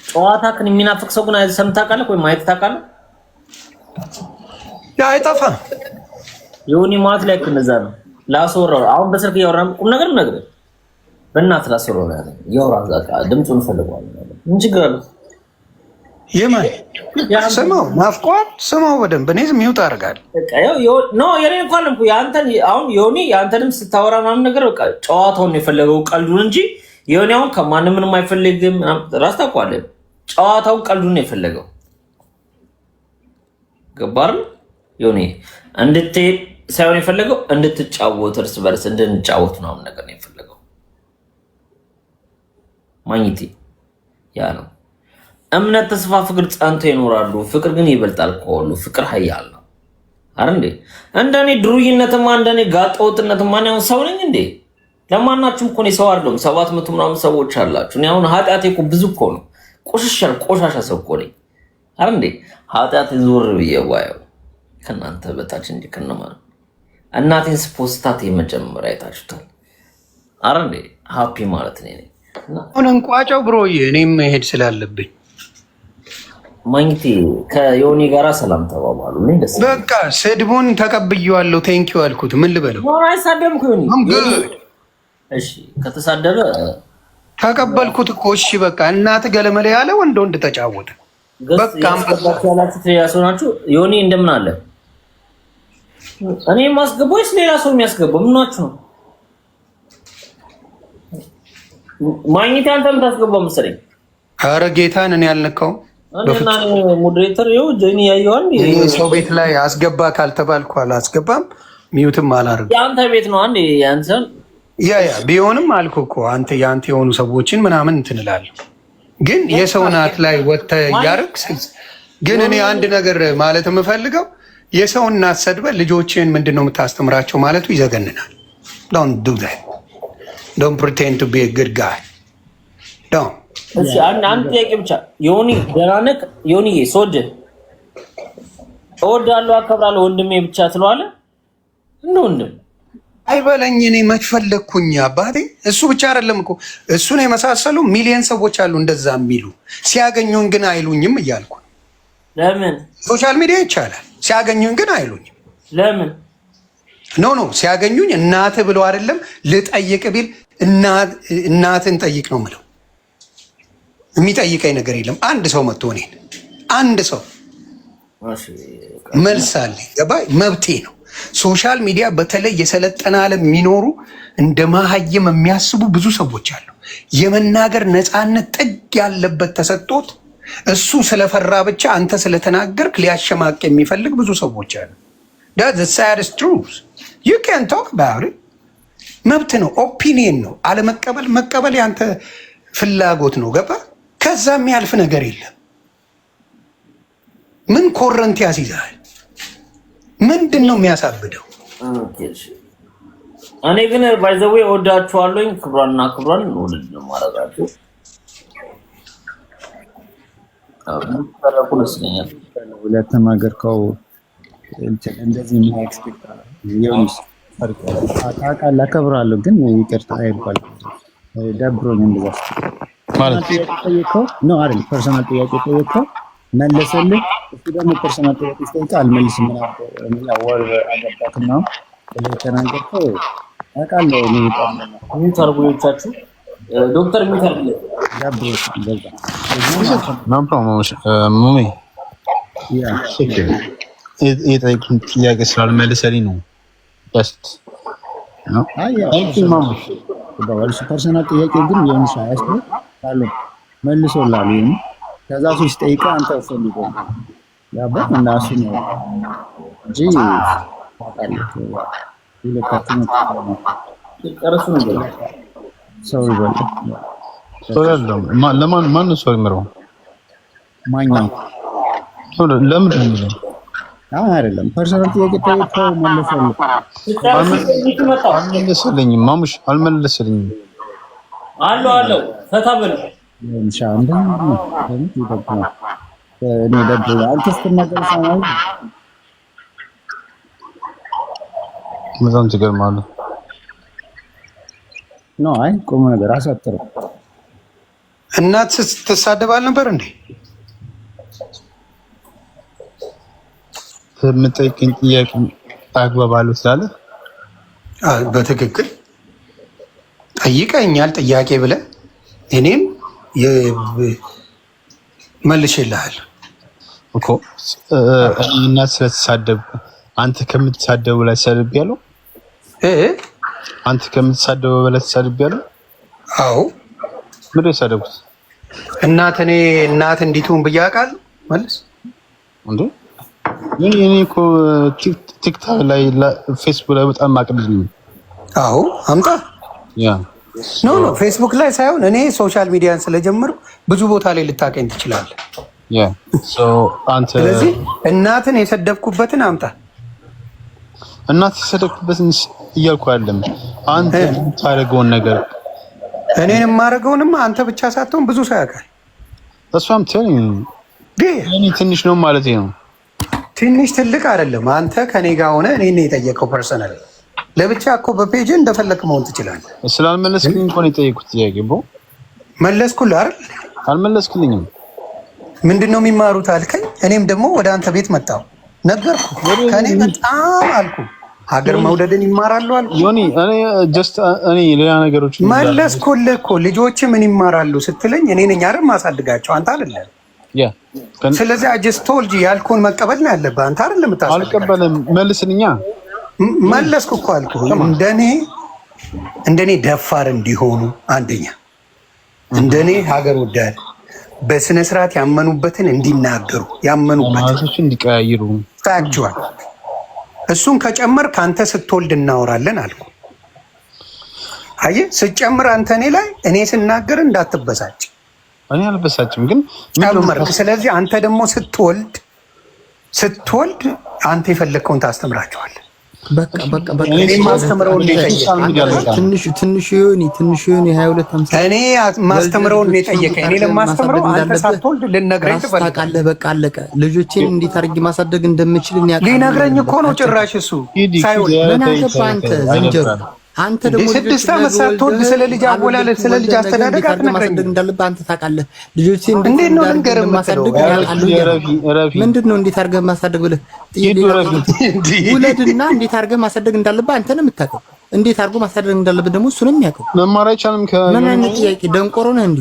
ጨዋታ ግን የሚናፍቅ ሰው ግን ሰምተህ ታውቃለህ ወይ ማየት ታውቃለህ? ያ አይጠፋም። ዮኒ ማለት ላይ እንደዛ ነው። ላስወራው አሁን በስልክ እያወራን ቁም ነገር ነገር በእናትህ ላስወራው ያለ ያወራ ዛካ ድምፁን ፈልገዋል። ምን ችግር አለ? የማን ስማው ናፍቋል። ስማው በደንብ እኔ ዝም ይውጣ አድርጋለሁ። በቃ ኖ የኔ እንኳን ያንተን አሁን ዮኒ ያንተንም ስታወራ ምናምን ነገር በቃ ጨዋታውን የፈለገው ቀልዱን እንጂ ዮኒ አሁን ከማንም ምንም አይፈልግም። ራስ ታውቀዋለህ። ጨዋታውን ቀልዱን የፈለገው ገባር ዮኒ እንድትሄድ ሳይሆን የፈለገው እንድትጫወት እርስ በርስ እንድንጫወት ነው ነገር ነው የፈለገው። ማግኘቴ ያ ነው። እምነት፣ ተስፋ፣ ፍቅር ጸንቶ ይኖራሉ። ፍቅር ግን ይበልጣል ከሁሉ። ፍቅር ኃያል ነው አይደል? እንደኔ ድሩይነትማ እንደኔ ጋጠወጥነትማ ነው ሰው ነኝ እንዴ? ለማናችሁም እኮ ነው ሰው አይደለም። 700 ምናምን ሰዎች አላችሁ። እኔ አሁን ኃጢአቴ እኮ ብዙ እኮ ነው። ቆሻሻ ሰው እኮ ነኝ አይደል? ኃጢአቴ ዞር ብዬ ዋየው ከናንተ በታች እንጂ ከነማን እናቴን ስፖስታት የመጀመሪያ አይታችሁታል አይደል? ሃፒ ማለት ነኝ አሁን እንቋጫው ብሮዬ፣ እኔም መሄድ ስላለብኝ ማግኘቴ ከዮኒ ጋራ ሰላም ተባባሉ። በቃ ስድቡን ተቀብዬዋለሁ። ቴንኪው አልኩት። ምን ልበለው? አይሳደብኩ ዮኒ። እሺ ከተሳደበ ተቀበልኩት እኮ። እሺ በቃ እናት ገለመለ ያለ ወንድ ተጫወተ። በቃ ያላችሁ ያሶናችሁ ዮኒ እንደምን አለ? እኔ ማስገባው ወይስ ሌላ ሰው የሚያስገባው? ምን ናችሁ ነው? ማግኘቴ አንተ የምታስገባው መሰለኝ። ኧረ ጌታን እኔ ያልነካው እና ሞዴሬተር ይኸው ጀኒ ያየዋል። ሰው ቤት ላይ አስገባ ካልተባልኩ አላስገባም። ሚዩትም አላደርግም። የአንተ ቤት ነው አንዴ ያንተን ያ ቢሆንም አልኩ እኮ አንተ የአንተ የሆኑ ሰዎችን ምናምን እንትን እላለሁ። ግን የሰው ናት ላይ ወጥተህ እያደረግ ግን እኔ አንድ ነገር ማለት የምፈልገው የሰው እናት ሰድበህ ልጆችን ምንድን ነው የምታስተምራቸው ማለቱ ይዘገንናል። ዶንት ዱ ዛት ዶንት ፕሪቴንድ ቱ ቢ አ ጉድ ጋይ ዶንት። እሺ አንድ ጥያቄ ብቻ ዮኒ ደህና ነህ? ዮኒዬ ስወድህ እወድሃለሁ አከብራለሁ ወንድሜ ብቻ ትለዋለህ እንደ ወንድም አይበለኝ። እኔ መች ፈለግኩኝ አባቴ። እሱ ብቻ አይደለም እኮ እሱን የመሳሰሉ ሚሊዮን ሰዎች አሉ እንደዛ የሚሉ ሲያገኙን ግን አይሉኝም እያልኩ። ለምን ሶሻል ሚዲያ ይቻላል፣ ሲያገኙኝ ግን አይሉኝም። ለምን ኖ ሲያገኙኝ እናትህ ብለው አይደለም ልጠይቅ ቢል እናትን ጠይቅ ነው የምለው። የሚጠይቀኝ ነገር የለም። አንድ ሰው መጥቶ እኔን አንድ ሰው መልስ አለኝ። ገባህ? መብቴ ነው። ሶሻል ሚዲያ በተለይ የሰለጠነ ዓለም የሚኖሩ እንደ መሀይም የሚያስቡ ብዙ ሰዎች አሉ። የመናገር ነፃነት ጥግ ያለበት ተሰጥቶት እሱ ስለፈራ ብቻ አንተ ስለተናገርክ ሊያሸማቅ የሚፈልግ ብዙ ሰዎች አሉ። that's the saddest truth. you can talk about it. መብት ነው፣ ኦፒኒየን ነው። አለመቀበል መቀበል ያንተ ፍላጎት ነው። ገባ? ከዛ የሚያልፍ ነገር የለም። ምን ኮረንቲ ያስይዛል? ምንድን ነው የሚያሳብደው? እኔ ግን ባይዘዌ ወዳችኋለሁ። ክብራንና ክብራን ወልድ ነው ማረጋችሁ። ተረኩ ለስኛል ለተናገርከው እንደዚህ ምን ኤክስፔክት ይሁንስ ታውቃለህ፣ አከብራለሁ ግን ይቅርታ አይባልም። ደብሮኝ እንደዛ ማለት ጠየቀው ነው አይደል? ፐርሰናል ጥያቄ ጠየቀው መለሰልህ። እሱ ደግሞ ፐርሰናል ጥያቄ ጠይቀህ አልመልስም ምናምን ወር አገባክና ተናገርከው። አውቃለሁ እኔ ምን ተርጉሎቻችሁ ዶክተር ሚተር ደብሮኝ እንደዛ ነው ፕሮሞሽ ሙሚ ያ የጠየቁን ጥያቄ ስላልመለሰልኝ ነው። ጀስት ነው ማሙሽ ባልሽ ፐርሰናል ጥያቄ ግን የሆነ ሳይስት አሉ መልሶላል። ይሄን ከዛ ሰው ሲጠይቀህ አንተ ፈልጎ ያባ እና እሱ ነው እንጂ ታውቃለህ ሁለታችን ቀረሱ ነው ሰው ይበል ሰላም ማን ነው ሰው ይመረው ማኛው ለምን ነው አይደለም ፐርሰናል ጥያቄ ጠይቀው መልሶልኝ አልመለሰልኝም። ማሙሽ አልመለሰልኝም። አለው ፈታ በል ኢንሻአላህ እንደምን እኔ ደብሮ አልተስተናገር ሳይሆን በጣም ትገርማለህ። አይ ቁም ነገር አሳጥረው እናት ስትሳደባል ነበር እንዴ? የምጠይቀኝ ጥያቄ አግባብ አለው ስላለ በትክክል ጠይቀኛል ጥያቄ ብለህ እኔም መልሼልሃል እኮ እናት ስለተሳደብኩ አንተ ከምትሳደቡ ላይ ሰድቤያለሁ። አንተ ከምትሳደበው በላይ ተሳድቤያለሁ። አዎ ምንድን ነው የሳደብኩት? እኔ እናት እንዲቱን ብዬ አውቃለሁ። መልስ እንዴ እኔ እኮ ቲክታክ ላይ ፌስቡክ ላይ በጣም ማቅልጅ ነው። አዎ አምጣ። ያ ኖ ፌስቡክ ላይ ሳይሆን እኔ ሶሻል ሚዲያን ስለጀመርኩ ብዙ ቦታ ላይ ልታቀኝ ትችላለህ። ያ አንተ ስለዚህ እናትን የሰደብኩበትን አምጣ። እናት የሰደብኩበትን እያልኩ አይደለም። አንተ የምታደርገውን ነገር እኔን የማደርገውንማ አንተ ብቻ ሳትሆን ብዙ ሰው ያውቃል። እሷም ትንሽ ነው ማለት ነው። ትንሽ ትልቅ አይደለም። አንተ ከኔ ጋር ሆነ እኔን ነው የጠየቀው። ፐርሰናል ለብቻ እኮ በፔጅ እንደፈለክ መሆን ትችላለህ። ስላልመለስክልኝ እኮ ነው የጠየኩት ጥያቄ። መለስኩልህ አይደል? አልመለስክልኝም። ምንድን ነው የሚማሩት አልከኝ። እኔም ደግሞ ወደ አንተ ቤት መጣሁ፣ ነገርኩ። ከኔ በጣም አልኩ ሀገር መውደድን ይማራሉ አልኩ። እኔ ሌላ ነገሮች መለስኩልህ እኮ። ልጆች ምን ይማራሉ ስትለኝ እኔ ነኝ አይደል ማሳድጋቸው፣ አንተ አይደለም። ስለዚህ አጀስቶልጂ ያልኩህን መቀበል ነው ያለብህ። አንተ አይደለም የምታሳድጋቸው። አልቀበልም። መልስልኛ። መለስኩ እኮ አልኩህ። እንደኔ ደፋር እንዲሆኑ፣ አንደኛ እንደኔ ሀገር ወዳድ በስነ ስርዓት ያመኑበትን እንዲናገሩ፣ ያመኑበትን እንዲቀያይሩ ታያቸዋል። እሱን ከጨመር ከአንተ ስትወልድ እናወራለን አልኩ። አየህ ስጨምር አንተ እኔ ላይ እኔ ስናገር እንዳትበሳጭ። እኔ አልበሳጭም ግን ጨምር። ስለዚህ አንተ ደግሞ ስትወልድ አንተ የፈለግከውን ታስተምራቸዋለህ። በቃ እኔ ማስተምረውን ትንሽ ይሁን 22 እኔ ማስተምረውን የጠየቀኝ እኔ ለማስተምረው አንተ ሳትወልድ ልነግረኝ ትፈልጋለህ። በቃ አለቀ። ልጆቼን እንዴት አድርጌ ማሳደግ እንደምችል ሊነግረኝ እኮ ነው። ጭራሽ እሱ ሳይሆን ምን አገባህ አንተ ዝንጀሮ። አንተ ደግሞ 6 ዓመት ሳትወልድ ስለ ልጅ አወላለድ ስለ ልጅ አስተዳደግ አትነግረኝ እንዳለብህ አንተ ታውቃለህ። ልጆቼን እንዴት ነው ልንገርህ ማሳደግ ምንድን ነው እንዴት አድርገህ ማሳደግ ብለህ ውለድና እንዴት አድርገህ ማሳደግ እንዳለብህ አንተ ነው የምታውቀው። እንዴት አድርጎ ማሳደግ እንዳለብህ ደግሞ እሱ ነው የሚያውቀው። መማር አይቻልም። ምን አይነት ጥያቄ ደንቆሮ ነህ እንዴ?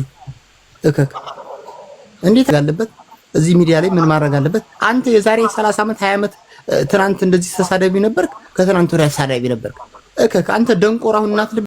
እንዴት አለበት እዚህ ሚዲያ ላይ ምን ማድረግ አለበት? አንተ የዛሬ 30 ዓመት 20 ዓመት ትናንት እንደዚህ ተሳዳቢ ነበርክ፣ ከትናንት ወዲያ ተሳዳቢ ነበርክ። አንተ ደንቆሮ አሁን እናት